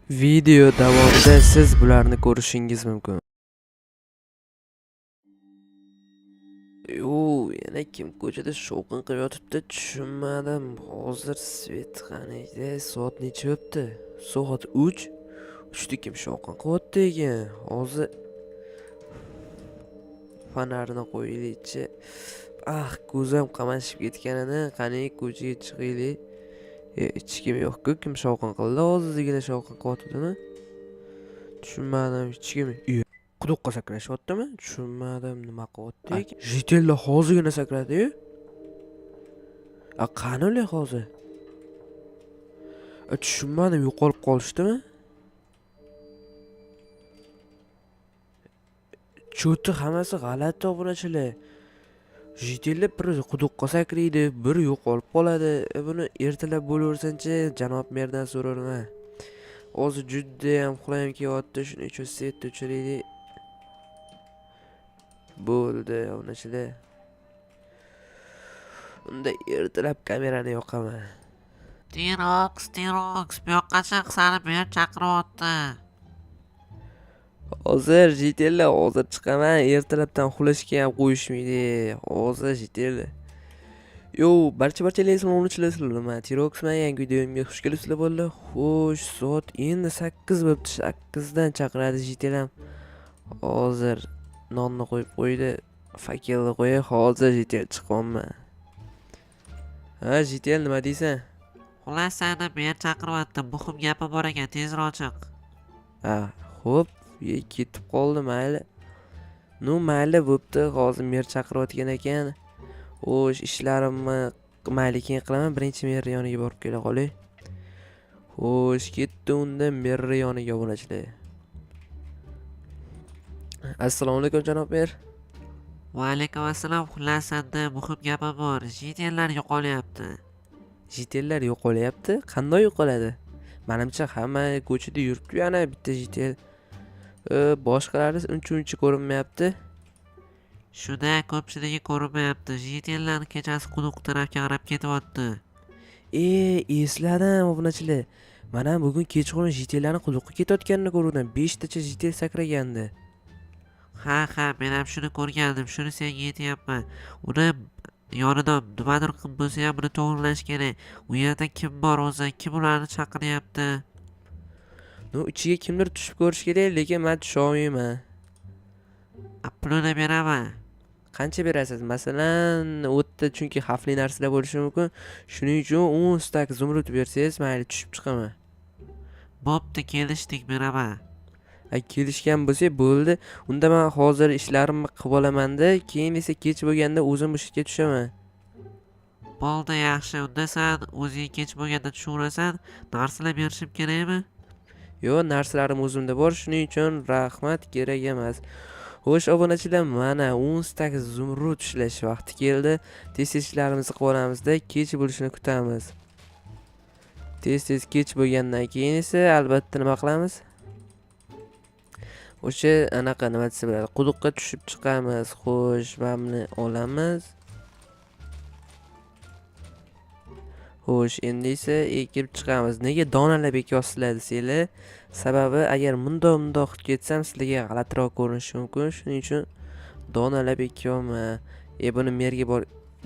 Video davomida siz bularni ko'rishingiz mumkin. Yana kim ko'chada shovqin qilib yotibdi, tushunmadim. Hozir svet qaniydi? Soat necha o'tdi? Soat 3. 3da kim shovqin qilyapti ekan? Hozir fonarni qo'yaylikchi. Ko'zim qamashib ketganini, qani ko'chaga chiqaylik. Hech kim yo'q-ku, kim shovqin qildi? Hozirgina shovqin qilyaptimi? Tushunmadim, hech kim. Quduqqa sakrashyaptimi? Tushunmadim, nima qilyapti? Jitellar hozirgina sakradi-yu. Qani ular hozir? Tushunmadim, yo'qolib qolishdimi? Cho'ti hammasi g'alati obunachilar. Jitellar bir quduqqa sakraydi, bir yo'qolib qoladi. Buni ertalab bo'laversanchi, janob merdan so'rarman. Hozir juda ham uxlayim kelyapti, shuning uchun svetni o'chiraylik. Bo'ldi, obunachilar. Unda ertalab kamerani yoqaman. Terox, bu yoqqa chiq, seni bu yer chaqiryapti. Hozir jitellar, hozir chiqaman. Ertalabdan uxlashga ham qo'yishmaydi. Hozir jitellar. Barcha obunachilar, men Teroxman, yangi videomga xush kelibsizlar bolalar. Xo'sh, soat endi 8 bo'libdi. 8dan chaqiradi jitelam. Hozir nonni qo'yib qo'ydi. Fakelni qo'yay, hozir jitel chiqaman. Jitel, nima deysan? Xullas, seni bu yer chaqiryapti. Muhim gapi bor ekan, tezroq chiq. Xo'p, ketib qoldi, mayli. Mayli bo'pti, hozir mer chaqirayotgan ekan. Xo'sh, ishlarimni mayli keyin qilaman. Birinchi mer yoniga borib kela qolay. Xo'sh, ketdi unda mer yoniga obunachilar. Assalomu alaykum janob mer. Va alaykum assalom. Xullas, senda muhim gapi bor. Jitellar yo'qolyapti. Jitellar yo'qolyapti? Qanday yo'qoladi? Menimcha hamma ko'chada yuribdi, yana bitta jitel. Boshqalari uncha ko'rinmayapti. Shunda ko'pchiligi ko'rinmayapti. Jitellar kechasi quduq tarafga qarab ketyapti. Esladim obunachilar. Mana bugun kechqurun jitellarni quduqqa ketayotganini ko'rdim. 5 tacha jitel sakragandi. Ha, men ham shuni ko'rgandim. Shuni senga aytyapman. Uni yonida nimadir qilib bo'lsa ham buni to'g'rilash kerak. U yerda kim bor o'zi? Kim ularni chaqiryapti? Ichiga kimdir tushib ko'rish kerak, lekin men tusha olmayman. Pulini beraman. Qancha berasiz? Masalan, o'tda chunki xavfli narsalar bo'lishi mumkin. Shuning uchun 10 stak zumrud bersangiz, mayli tushib chiqaman. Bo'pti, kelishdik, beraman. Kelishgan bo'lsa bo'ldi. Unda men hozir ishlarimni qilib olaman-da, keyin esa kech bo'lganda o'zim ishga tushaman. Bo'ldi, yaxshi. Unda sen o'zing kech bo'lganda tushirasan. Narsalar berishim kerakmi? Yo'q, narsalarim o'zimda bor, shuning uchun rahmat, kerak emas. Xo'sh, obunachilar, mana 10 stak zumrud ishlash vaqti keldi. Tez ishlarimizni qilib olamizda, kech bo'lishini kutamiz. Tez kech bo'lgandan keyin esa albatta nima qilamiz? O'sha anaqa nima desa bo'ladi, quduqqa tushib chiqamiz. Xo'sh, mana buni olamiz. Xo'sh, endi esa ekib chiqamiz. Nega donalab ekyapsizlar desanglar, sababi agar mundoq qilib ketsam sizlarga g'alatiroq ko'rinishi mumkin. Shuning uchun donalab ekyapman. Buni merga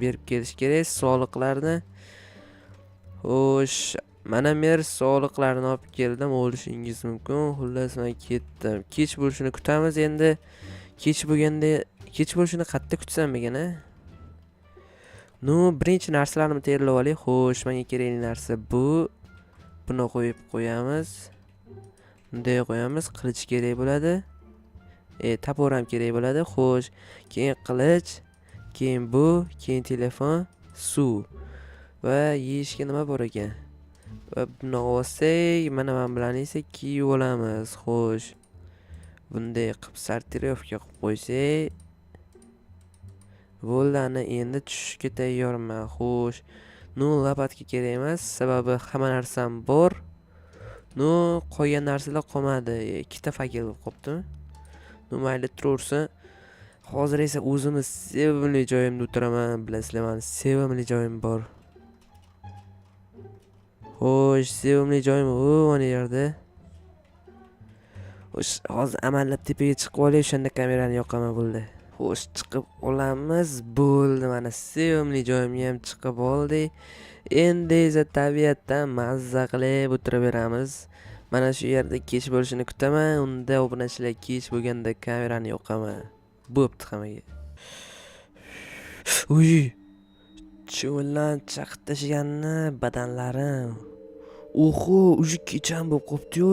berib kelish kerak, soliqlarni. Xo'sh, mana mer soliqlarni olib keldim, olishingiz mumkin. Xullas, men ketdim. Kech bo'lishini kutamiz endi. Kech bo'lishini qatda kutsam ekan, birinchi narsalarni tayyorlab olaylik. Xo'sh, menga kerakli narsa bu. Buni qo'yib qo'yamiz. Bunday qo'yamiz. Qilich kerak bo'ladi. Tapor ham kerak bo'ladi. Xo'sh, keyin qilich, keyin bu, keyin telefon, suv va yeyishga nima bor ekan? Va buni olsak, mana men bilan esa kiyib olamiz. Xo'sh, bunday qilib sortirovka qilib qo'ysak, bo'ldi, endi tushishga tayyorman. Xo'sh, lapatka kerak emas, sababi hamma narsam bor. Qolgan narsalar qolmadi. Ikkita fakel bo'lib qoptimi? Mayli turaversin. Hozir esa o'zimni sevimli joyimda o'tiraman. Bilasizlar, meni sevimli joyim bor. Xo'sh, sevimli joyim mana yerda. Xo'sh, hozir amallab tepaga chiqib olay, o'shanda kamerani yoqaman bo'ldi. Xo'sh, chiqib olamiz. Bo'ldi, mana sevimli joyimga ham chiqib oldik. Endi esa tabiatdan mazza qilib o'tiraveramiz. Mana shu yerda kech bo'lishini kutaman. Unda obunachilar kech bo'lganda kamerani yoqaman. Bo'pti hammaga. Uy, cho'llan chaqib tashlaganni badanlarim. Oho, uji kecham bo'lib qopti-yu.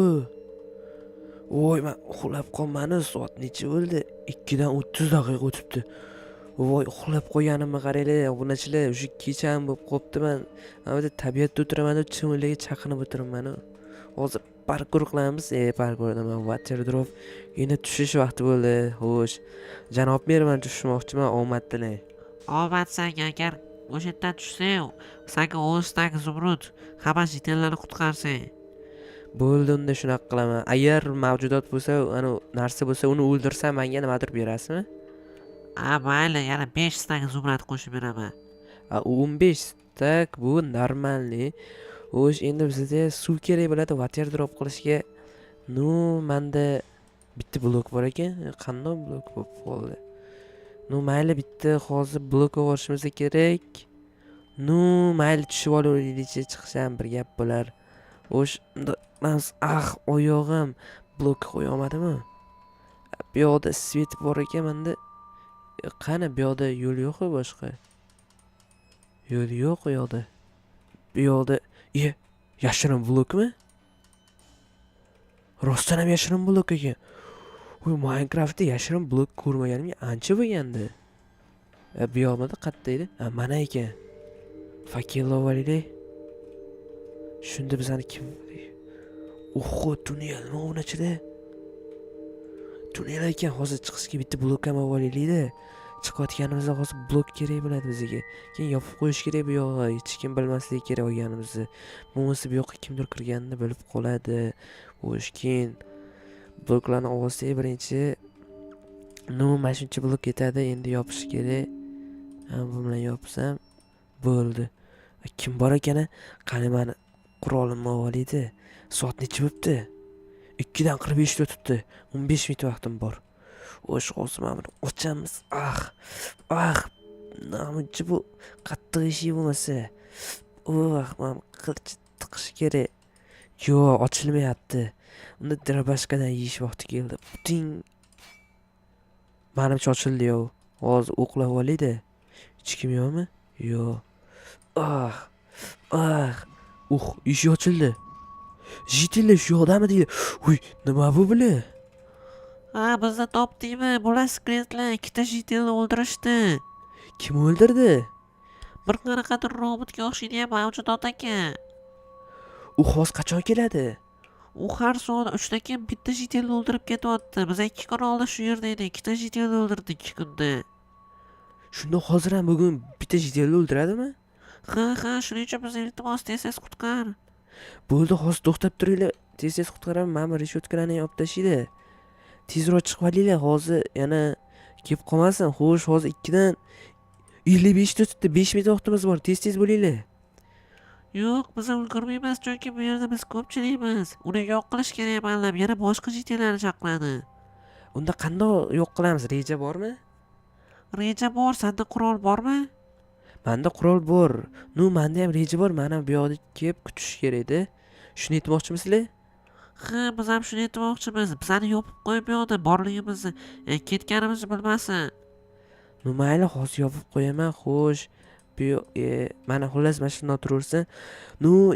Voy, men uxlab qolmani, soat necha bo'ldi? 2 dan 30 daqiqa o'tibdi. Voy, uxlab qo'yganimni qaranglar, obunachilar, uji kecham bo'lib qopti. Men mana tabiatda o'tiraman deb chimillarga chaqinib o'tiribman. Hozir parkour qilamiz. Parkour nima? Water drop. Endi tushish vaqti bo'ldi. Xo'sh, janob mer, men tushmoqchiman, omad tilang. Omad senga, agar o'sha yerdan tushsang, senga 10 tak zumrud hamma jitillarni qutqarsang. Bo'ldi, unda shunaqa qilaman. Agar mavjudot bo'lsa, ana narsa bo'lsa, uni o'ldirsam menga nimadir berasizmi? Mayli, yana 5 tak zumrad qo'shib beraman. 15 tak bu normalniy. Xo'sh, endi bizda suv kerak bo'ladi water drop qilishga. Nu, menda bitta blok bor ekan. Qanday blok bo'lib qoldi? Nu, mayli, bitta hozir blok olishimiz kerak. Nu, mayli, tushib olaylikchi, chiqsam bir gap bo'lar. Xo'sh, oyog'im blok qo'ya olmadimi? Bu yoqda svet bor ekan menda. Qani, bu yoqda yo'l yo'q-ku boshqa? Yo'l yo'q u yoqda. Bu yoqda yashirin blokmi? Rostdan ham yashirin blok ekan. Voy, Minecraftda yashirin blok ko'rmaganimga ancha bo'lgandi. Bu yoqda qayerda edi? Mana ekan. Fakirlar olaylik. Shunda bizani kim? Oho, tunnelmi o'rnachida? Tunnel ekan, hozir chiqishga bitta blok ham olaylik-da. Chiqayotganimizda hozir blok kerak bo'ladi bizga. Keyin yopib qo'yish kerak bu yoqqa, hech kim bilmasligi kerak olganimizni. Bo'lmasa bu yoqqa kimdir kirganini bilib qoladi. Xo'sh, keyin bloklarni olsak birinchi. Mana shuncha blok ketadi, endi yopish kerak. Bu bilan yopsam bo'ldi. Kim bor ekan? Qani, meni qurolimni olaydi. Soat necha bo'libdi? 2 dan 45 o'tibdi. 15 minut vaqtim bor. Xo'sh, hozir mana buni ochamiz. Namuncha bu qattiq ish bo'lmasa. Men qilich tiqish kerak. Yo'q, ochilmayapti. Unda drabashkadan yeyish vaqti keldi. Puting. Menimcha ochildi-yu. Hozir o'qlab olaydi. Hech kim yo'qmi? Yo'q. Eshik ochildi. Jitillar shu yoqdami deydi. Uy, nima bu bular? Bizni topdingmi? Bular skretlar 2 ta jitilni o'ldirishdi. Kim o'ldirdi? Bir qanaqadir robotga o'xshaydigan mavjudot ekan. U hozir qachon keladi? U har soat 3 dan keyin bitta jitilni o'ldirib ketyapti. Biz 2 kun oldin shu yerda edik. 2 ta jitilni o'ldirdi 2 kunda. Shunda hozir ham bugun bitta jitilni o'ldiradimi? Ha, shuning uchun biz iltimos tez qutqar. Bo'ldi, hozir to'xtab turinglar. Tez qutqaraman. Mana reshotkalarni olib tashlaydi. Tezroq chiqib olinglar, hozir yana kelib qolmasin. Xo'sh, hozir 2 dan 55 o'tibdi. 5 minut vaqtimiz bor. Tez bo'linglar. Yo'q, biz ulgurmaymiz, chunki bu yerda biz ko'pchilikmiz. Uni yo'q qilish kerak ma'lum. Yana boshqa jitillarni chaqiradi. Unda qanday yo'q qilamiz? Reja bormi? Reja bor, senda qurol bormi? Menda qurol bor. Menda ham reja bor. Mana bu yoqda kelib kutish kerak-da. Shuni aytmoqchimisizlar? Ha, biz ham shuni aytmoqchimiz. Bizani yopib qo'yib yo'qdi, borligimizni, ketganimizni bilmasin. Mayli, hozir yopib qo'yaman. Xo'sh, mana xullas mana shunday turaversin.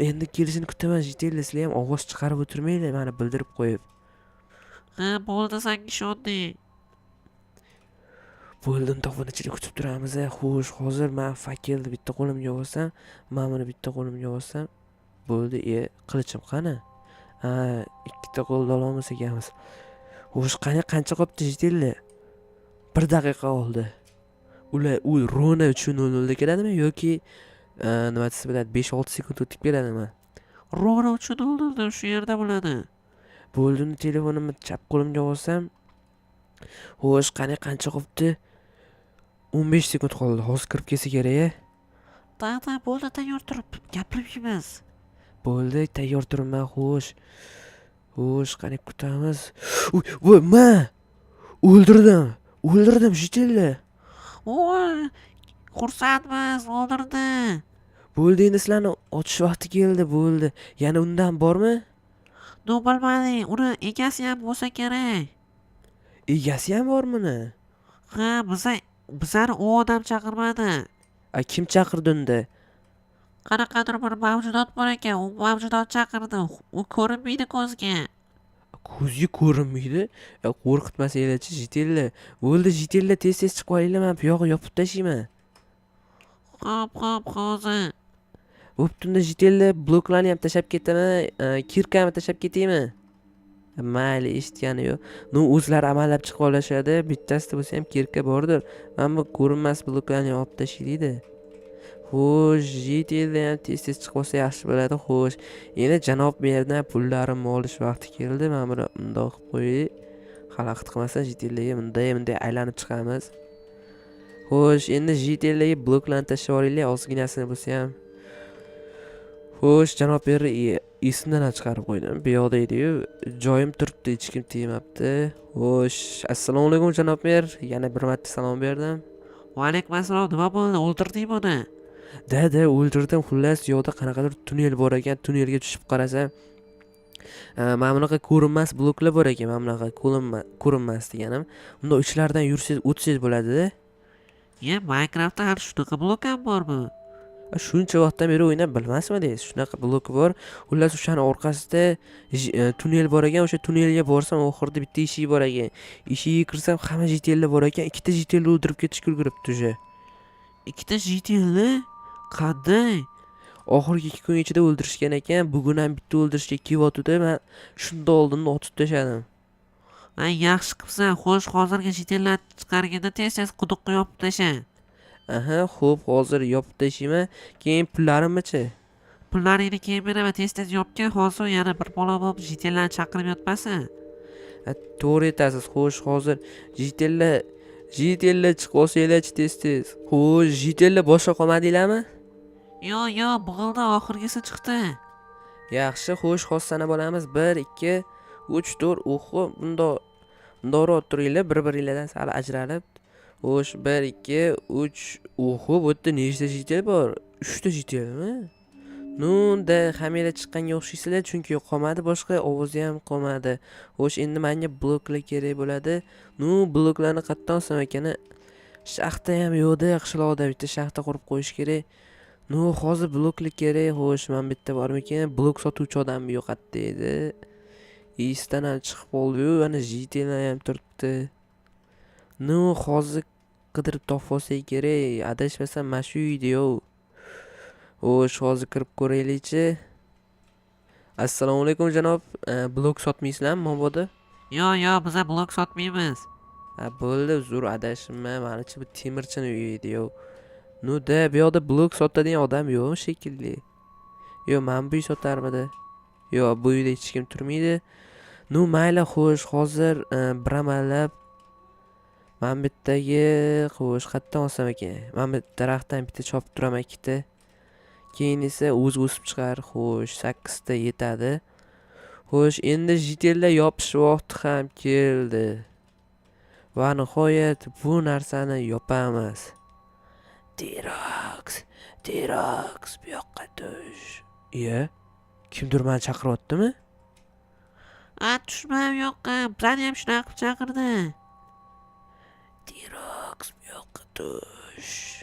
Endi kelishini kutaman. Jitillar, sizlar ham ovoz chiqarib o'tirmanglar, mana bildirib qo'yib. Ha, bo'ldi, senga ishondik. Bo'ldi, obunachilik kutib turamiz. Xo'sh, hozir men fakirni bitta qo'limga olsam, men buni bitta qo'limga olsam, bo'ldi. Qilichim qani? 2 ta qo'lda olamiz ekanmiz. Xo'sh, qancha qolibdi jitillar? 1 daqiqa oldi. Ular rona 3:00 da keladimi yoki nima desa bo'ladi, 5-6 sekund o'tib keladimi? Rona 3:00 da shu yerda bo'ladi. Bo'ldi, telefonimni chap qo'limga olsam. Xo'sh, qancha qolibdi? 15 sekund qoldi. Hozir kirib kelsa kerak-a? Bo'ldi, tayyor turib gapirib yuramiz. Bo'ldi, tayyor turibman. Xo'sh. Xo'sh, qani kutamiz. Voy, o'ldirdim Jitilla. Voy, xursandmiz, o'ldirdi. Bo'ldi, endi sizlarni otish vaqti keldi, bo'ldi. Yana undan bormi? Bilmadim, uni egasi ham bo'lsa kerak. Egasi ham bormi uni? Ha, bizani u odam chaqirmadi. Kim chaqirdi unda? Qanaqadir bir mavjudot bor ekan, u mavjudot chaqirdi. U ko'rinmaydi ko'zga. Ko'zga ko'rinmaydi. Qo'rqitmasanglarchi Jitilla. Bo'ldi, Jitilla, tez chiqib olinglar, men bu yog'i yopib tashlayman. Xo'p, hozir. Bo'pti, unda Jitilla, bloklarni ham tashlab ketaman, kirkani tashlab ketaymi? Mayli, eshitgani yo'q. O'zlari amallab chiqib olishadi. Bittasida bo'lsa ham kirka bordir. Mana bu ko'rinmas bloklarni olib tashlaydi. Xo'sh, Jitilla ham tez chiqib olsa yaxshi bo'ladi. Xo'sh, endi janob merdan pullarimni olish vaqti keldi. Mana buni bundoq qilib qo'yaylik. Xalaqit qilmasa Jitillaga bunday aylanib chiqamiz. Xo'sh, endi Jitillaga bloklarni tashlab olaylik, ozginasini bo'lsa ham. Xo'sh, janob mer esimdan chiqarib qo'ydim. Bu yoqda edi-yu, joyim turibdi, hech kim tegmabdi. Xo'sh, assalomu alaykum janob mer. Yana bir marta salom berdim. Va alaykum assalom, nima bo'ldi? O'ldirdingmi uni? Da, o'ldirdim. Xullas, yo'qda qanaqadir tunnel bor ekan. Tunnelga tushib qarasam, mana bunaqa ko'rinmas bloklar bor ekan. Mana bunaqa ko'rinmas deganim. Unda ichlaridan yursangiz, o'tsangiz bo'ladi-da. Minecraftda har shunaqa blok ham bormi? Shuncha vaqtdan beri o'ynab bilmasmidingiz? Shunaqa blok bor. Xullas, o'shani orqasida tunnel bor ekan. O'sha tunnelga borsam, oxirida bitta eshik bor ekan. Eshikka kirsam, hamma Jitilla bor ekan. Ikkita Jitilla o'ldirib ketishga ulguribdi o'sha. Ikkita Jitilla? Qanday? Oxirgi 2 kun ichida o'ldirishgan ekan. Bugun ham bitta o'ldirishga kelyapti-da. Men shunda oldinda otib tashladim. Yaxshi qilibsan. Xo'sh, hozirgi Jitilla chiqarganda tez quduqqa yopib tasha. Aha, xo'p, hozir yopib tashlayman. Keyin pullarimni-chi? Pullaringni keyin beraman, tez yopgan. Hozir yana bir bola bo'lib Jitillani chaqirib yotmasin. To'g'ri aytasiz. Xo'sh, hozir Jitilla chiqib olsanglar-chi tez. Xo'sh, Jitilla boshqa qolmadinglarmi? Yo'q, bug'ildi, oxirgisi chiqdi. Yaxshi, xo'sh, hozir sanab olamiz. 1 2 3 4. O'xo, bundoq turinglar, bir-biringlardan sal ajralib. Xo'sh, 1 2 3. O'xo, bu yerda nechta Jitilla bor? 3 ta Jitillami? Nunda hammalar chiqqanga o'xshaysizlar, chunki qolmadi, boshqa ovozi ham qolmadi. Xo'sh, endi menga bloklar kerak bo'ladi. Bloklarni qayerdan olsam ekan? Shaxta ham yo'qda, qishloqda bitta shaxta qurib qo'yish kerak. Hozir bloklar kerak. Xo'sh, men bitta bormikan? Blok sotuvchi odam yo'qotdi edi. Esdan ham chiqib qoldi-yu, ana Jitilla ham turibdi. Hozir qidirib topib olsak kerak. Adashmasam mana shu uyda-yu. Xo'sh, hozir kirib ko'raylik-chi. Assalomu alaykum janob. Blok sotmaysizlarmi mabodo? Yo'q, biz blok sotmaymiz. Bo'ldi, zo'r adashibman. Manachi bu temirchini uyi edi-yu. Da, bu yoqda blok sotadigan odam yo'qmi shekilli? Yo'q, men bu uy sotarmidi? Yo'q, bu uyda hech kim turmaydi. Mayli, xo'sh, hozir bir amallab men bittaga, xo'sh, qayerdan olsam ekan? Men bu daraxtdan bitta chopib turaman, ikkita. Keyin esa o'zi o'sib chiqar. Xo'sh, 8 ta yetadi. Xo'sh, endi Jitilla yopish vaqti ham keldi. Va nihoyat bu narsani yopamiz. T-Rex, bu yoqqa tush. Kimdir meni chaqiryaptimi? Tushma bu yoqqa. Bizani ham shunaqa qilib chaqirdi. T-Rex, bu yoqqa tush.